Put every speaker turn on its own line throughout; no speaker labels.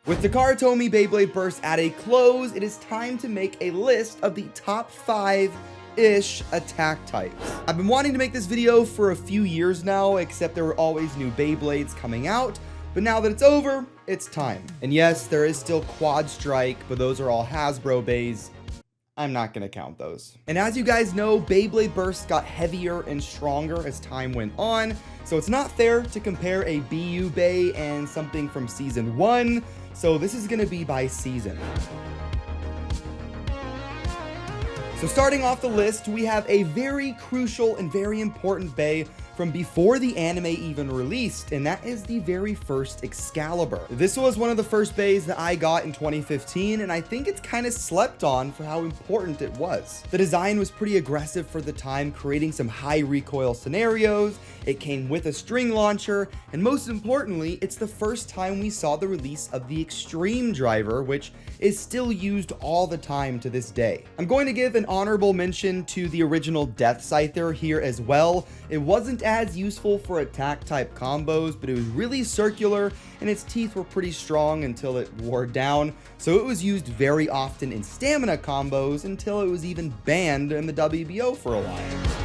With the Karatomi Beyblade Burst at a close, it is time to make a list of the top 5-ish attack types. I've been wanting to make this video for a few years now, except there were always new Beyblades coming out, but now that it's over, it's time. And yes, there is still Quad Strike, but those are all Hasbro bays. I'm not gonna count those. And as you guys know, Beyblade Burst got heavier and stronger as time went on, so it's not fair to compare a BU Bay and something from season 1, so this is gonna be by season. So starting off the list, we have a very crucial and very important Bay from before the anime even released, and that is the very first XCALIBUR. This was one of the first bays that I got in 2015, and I think it's kind of slept on for how important it was. The design was pretty aggressive for the time, creating some high recoil scenarios. It came with a string launcher, and most importantly, it's the first time we saw the release of the Extreme Driver, which is still used all the time to this day. I'm going to give an honorable mention to the original Death Scyther here as well. It wasn't as useful for attack type combos, but it was really circular and its teeth were pretty strong until it wore down, so it was used very often in stamina combos until it was even banned in the WBO for a while.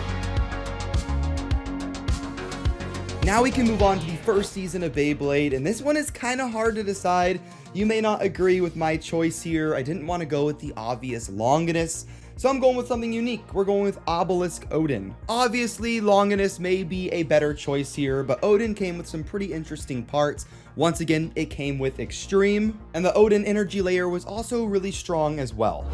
Now we can move on to the first season of Beyblade, and this one is kind of hard to decide. You may not agree with my choice here. I didn't want to go with the obvious Longinus, so I'm going with something unique. We're going with OBELISK ODIN. Obviously, Longinus may be a better choice here, but ODIN came with some pretty interesting parts. Once again, it came with Extreme, and the ODIN energy layer was also really strong as well.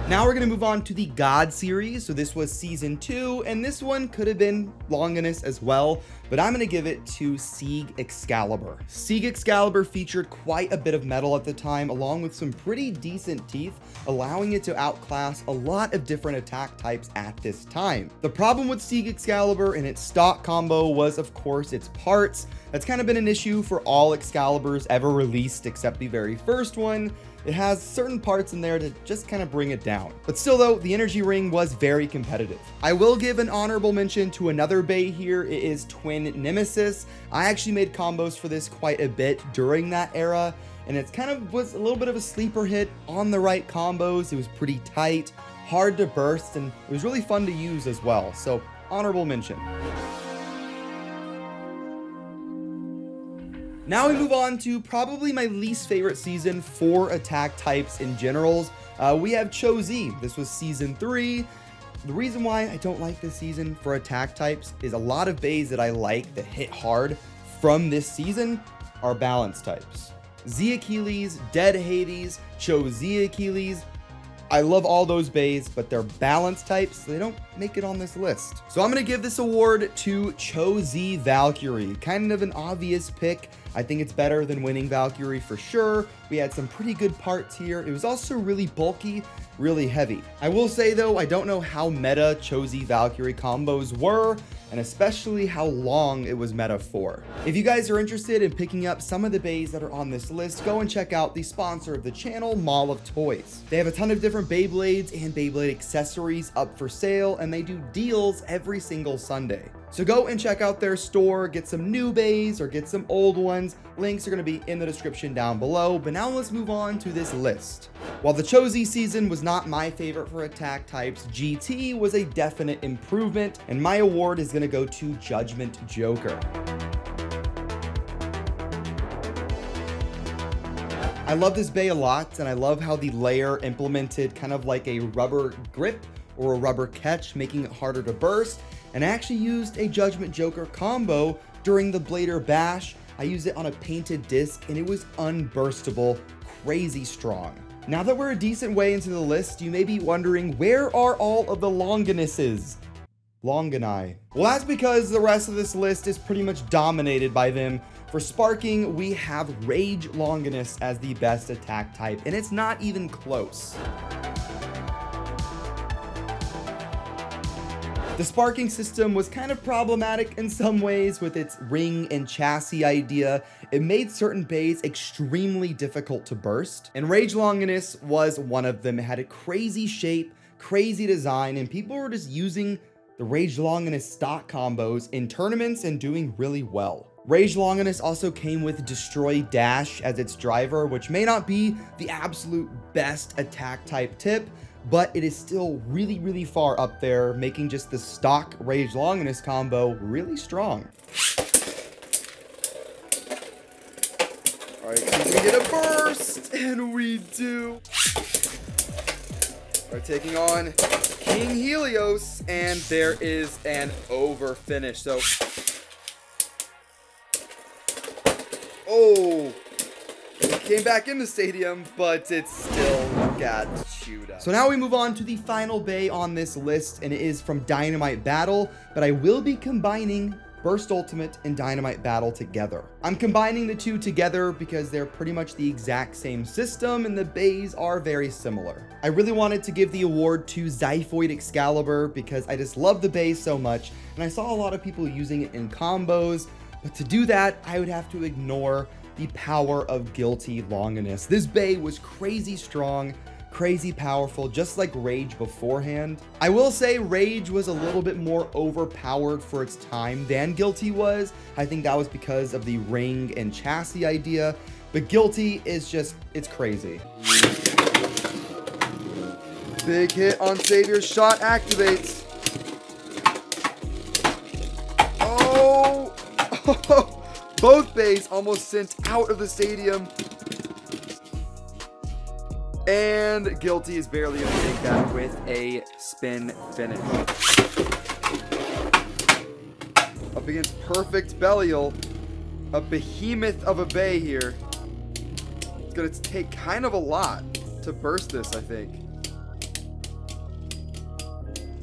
Now we're going to move on to the God series. So this was season 2, and this one could have been Longinus as well, but I'm going to give it to SIEG XCALIBUR. SIEG XCALIBUR featured quite a bit of metal at the time, along with some pretty decent teeth, allowing it to outclass a lot of different attack types at this time. The problem with SIEG XCALIBUR and its stock combo was, of course, its parts. That's kind of been an issue for all Excaliburs ever released except the very first one. It has certain parts in there to just kind of bring it down. But still though, the energy ring was very competitive. I will give an honorable mention to another Bay here. It is Twin Nemesis. I actually made combos for this quite a bit during that era, and it's kind of was a little bit of a sleeper hit on the right combos. It was pretty tight, hard to burst, and it was really fun to use as well. So honorable mention. Now we move on to probably my least favorite season for attack types in generals. We have CHO-Z. This was season 3. The reason why I don't like this season for attack types is a lot of bays that I like that hit hard from this season are balance types. Z Achilles, Dead Hades, CHO-Z Achilles. I love all those bays, but they're balance types, so they don't make it on this list. So I'm going to give this award to CHO-Z Valkyrie. Kind of an obvious pick. I think it's better than winning Valkyrie for sure. We had some pretty good parts here. It was also really bulky, really heavy. I will say though, I don't know how meta CHO-Z Valkyrie combos were, and especially how long it was meta for. If you guys are interested in picking up some of the bays that are on this list, go and check out the sponsor of the channel, Mall of Toys. They have a ton of different Beyblades and Beyblade accessories up for sale, and they do deals every single Sunday. So go and check out their store, get some new bays or get some old ones. Links are going to be in the description down below. But now let's move on to this list. While the CHO-Z season was not my favorite for attack types, GT was a definite improvement, and my award is going to go to Judgment Joker. I love this bay a lot, and I love how the layer implemented kind of like a rubber grip or a rubber catch, making it harder to burst. And I actually used a Judgment Joker combo during the Blader Bash. I used it on a painted disc, and it was unburstable, crazy strong. Now that we're a decent way into the list, you may be wondering, where are all of the Longinuses? Longini. Well, that's because the rest of this list is pretty much dominated by them. For sparking, we have Rage Longinus as the best attack type, and it's not even close. The sparking system was kind of problematic in some ways with its ring and chassis idea. It made certain bays extremely difficult to burst, and Rage Longinus was one of them. It had a crazy shape, crazy design, and people were just using the Rage Longinus stock combos in tournaments and doing really well. Rage Longinus also came with Destroy Dash as its driver, which may not be the absolute best attack type tip, but it is still really, really far up there, making just the stock Rage Longinus combo really strong. Alright, see if we get a burst, and we do. Alright, taking on King Helios, and there is an over finish. So, oh, it came back in the stadium, but it still got chewed up. So now we move on to the final bay on this list, and it is from Dynamite Battle, but I will be combining Burst Ultimate and Dynamite Battle together. I'm combining the two together because they're pretty much the exact same system and the bays are very similar. I really wanted to give the award to Xiphoid Excalibur because I just love the bay so much, and I saw a lot of people using it in combos, but to do that, I would have to ignore the power of Guilty Longinus. This bay was crazy strong, crazy powerful, just like Rage beforehand. I will say Rage was a little bit more overpowered for its time than Guilty was. I think that was because of the ring and chassis idea, but Guilty is just, it's crazy. Big hit on Savior's shot activates. Oh! Both bays almost sent out of the stadium. And Guilty is barely going to take that with a spin finish. Up against Perfect Belial, a behemoth of a bay here. It's going to take kind of a lot to burst this, I think.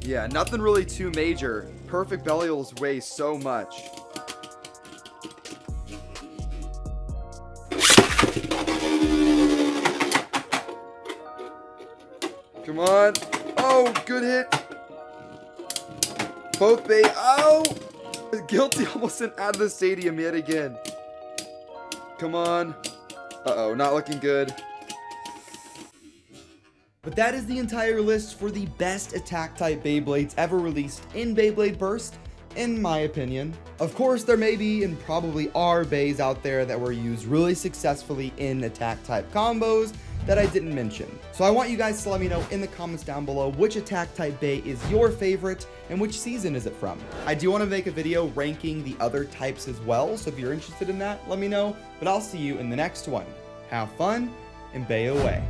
Yeah, nothing really too major. Perfect Belial's weighs so much. Come on. Oh, good hit. Both bay. Oh! Guilty almost sent out of the stadium yet again. Come on. Uh-oh, not looking good. But that is the entire list for the best attack type Beyblades ever released in Beyblade Burst, in my opinion. Of course, there may be and probably are bays out there that were used really successfully in attack type combos that I didn't mention. So I want you guys to let me know in the comments down below which attack type bay is your favorite and which season is it from. I do want to make a video ranking the other types as well, so if you're interested in that, let me know, but I'll see you in the next one. Have fun and bay away.